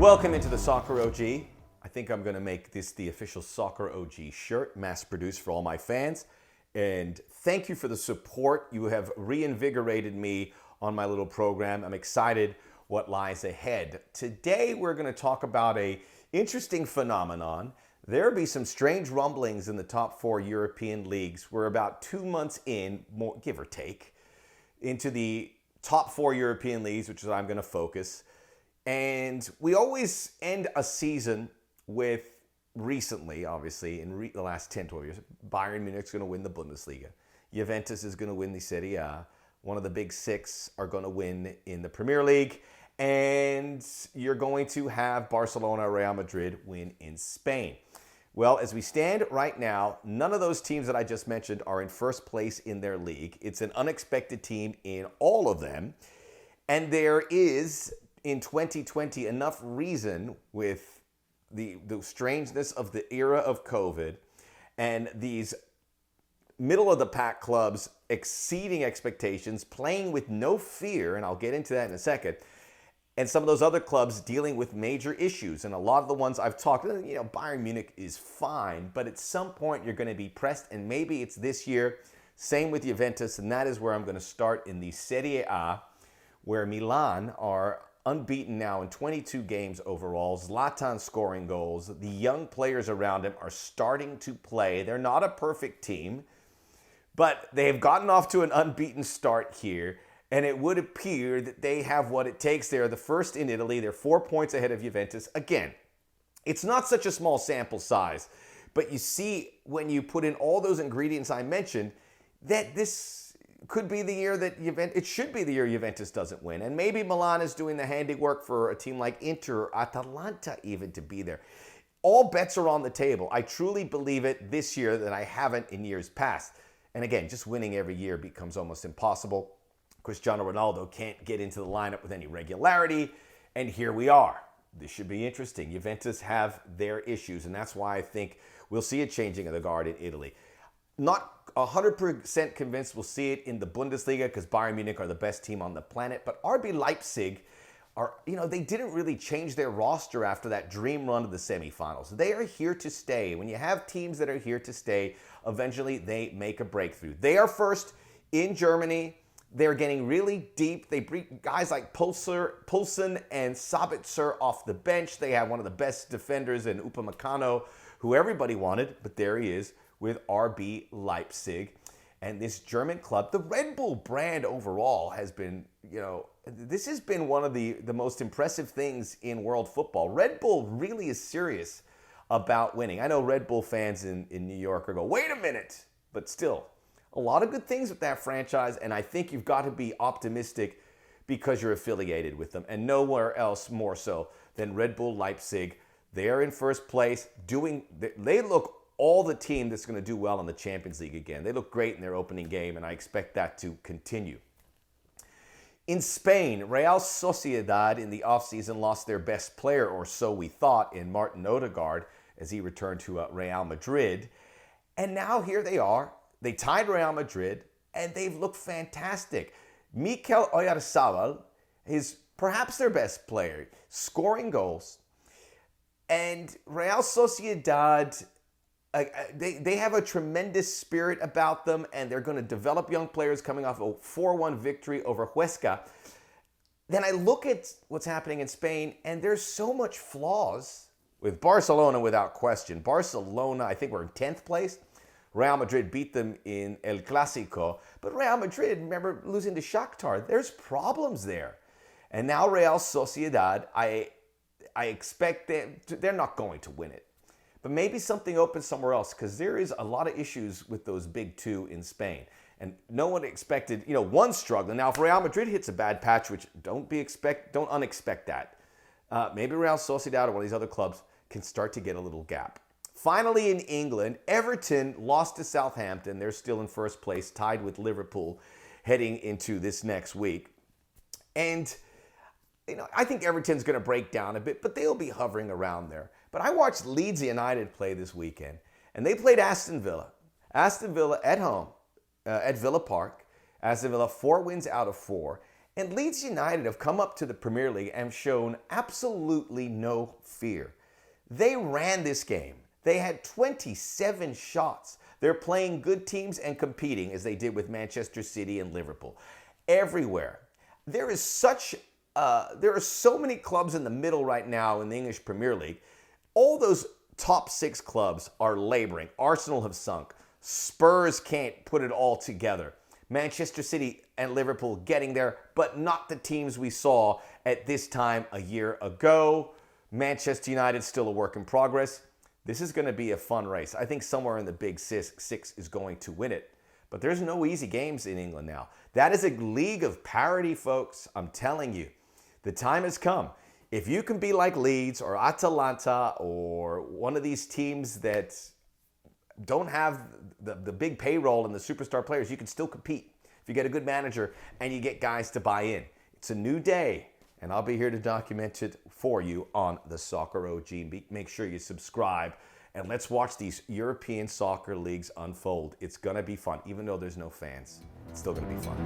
Welcome into the Soccer OG. I think I'm going to make this the official Soccer OG shirt, mass-produced for all my fans. And thank you for the support. You have reinvigorated me on my little program. I'm excited what lies ahead. Today, we're going to talk about an interesting phenomenon. There'll be some strange rumblings in the top four European leagues. We're about 2 months in, more, give or take, into the top four European leagues, which is where I'm going to focus. And we always end a season with, recently, obviously, in the last 10, 12 years, Bayern Munich's going to win the Bundesliga. Juventus is going to win the Serie A. One of the big six are going to win in the Premier League. And you're going to have Barcelona, Real Madrid win in Spain. Well, as we stand right now, none of those teams that I just mentioned are in first place in their league. It's an unexpected team in all of them. And there is, in 2020, enough reason with the strangeness of the era of COVID and these middle-of-the-pack clubs exceeding expectations, playing with no fear, and I'll get into that in a second, and some of those other clubs dealing with major issues. And a lot of the ones I've talked, Bayern Munich is fine, but at some point you're going to be pressed, and maybe it's this year. Same with Juventus, and that is where I'm going to start in the Serie A, where Milan are unbeaten now in 22 games overall. Zlatan scoring goals. The young players around him are starting to play. They're not a perfect team, but they have gotten off to an unbeaten start here, and it would appear that they have what it takes. They're the first in Italy. They're 4 points ahead of Juventus. Again, it's not such a small sample size, but you see when you put in all those ingredients I mentioned, that this could be the year that it should be the year Juventus doesn't win. And maybe Milan is doing the handiwork for a team like Inter or Atalanta even to be there. All bets are on the table. I truly believe it this year that I haven't in years past. And again, just winning every year becomes almost impossible. Cristiano Ronaldo can't get into the lineup with any regularity. And here we are. This should be interesting. Juventus have their issues, and that's why I think we'll see a changing of the guard in Italy. Not 100% convinced we'll see it in the Bundesliga because Bayern Munich are the best team on the planet. But RB Leipzig are, they didn't really change their roster after that dream run to the semifinals. They are here to stay. When you have teams that are here to stay, eventually they make a breakthrough. They are first in Germany. They're getting really deep. They bring guys like Poulsen and Sabitzer off the bench. They have one of the best defenders in Upamecano, who everybody wanted, but there he is with RB Leipzig. And this German club, the Red Bull brand overall has been, this has been one of the most impressive things in world football. Red Bull really is serious about winning. I know Red Bull fans in New York are going, wait a minute, but still, a lot of good things with that franchise, and I think you've got to be optimistic because you're affiliated with them, and nowhere else more so than Red Bull Leipzig. They are in first place, they look all the team that's going to do well in the Champions League again. They look great in their opening game, and I expect that to continue. In Spain, Real Sociedad in the offseason lost their best player, or so we thought, in Martin Odegaard as he returned to Real Madrid. And now here they are. They tied Real Madrid, and they've looked fantastic. Mikel Oyarzabal is perhaps their best player, scoring goals. And Real Sociedad, they have a tremendous spirit about them, and they're going to develop young players coming off a 4-1 victory over Huesca. Then I look at what's happening in Spain, and there's so much flaws with Barcelona without question. Barcelona, I think we're in 10th place. Real Madrid beat them in El Clásico. But Real Madrid, remember losing to Shakhtar. There's problems there. And now Real Sociedad, I expect they're not going to win it. But maybe something opens somewhere else because there is a lot of issues with those big two in Spain. And no one expected, one struggling. Now, if Real Madrid hits a bad patch, which don't unexpect that, maybe Real Sociedad or one of these other clubs can start to get a little gap. Finally, in England, Everton lost to Southampton. They're still in first place, tied with Liverpool, heading into this next week. And, I think Everton's going to break down a bit, but they'll be hovering around there. But I watched Leeds United play this weekend, and they played Aston Villa. Aston Villa at home, at Villa Park. Aston Villa 4 wins out of 4. And Leeds United have come up to the Premier League and shown absolutely no fear. They ran this game. They had 27 shots. They're playing good teams and competing as they did with Manchester City and Liverpool. Everywhere. There are so many clubs in the middle right now in the English Premier League. All those top 6 clubs are laboring. Arsenal have sunk. Spurs can't put it all together. Manchester City and Liverpool getting there, but not the teams we saw at this time a year ago. Manchester United still a work in progress. This is going to be a fun race. I think somewhere in the big six is going to win it. But there's no easy games in England now. That is a league of parity, folks. I'm telling you, the time has come. If you can be like Leeds or Atalanta or one of these teams that don't have the big payroll and the superstar players, you can still compete. If you get a good manager and you get guys to buy in. It's a new day, and I'll be here to document it for you on the Soccer OG. Make sure you subscribe, and let's watch these European soccer leagues unfold. It's going to be fun. Even though there's no fans, it's still going to be fun.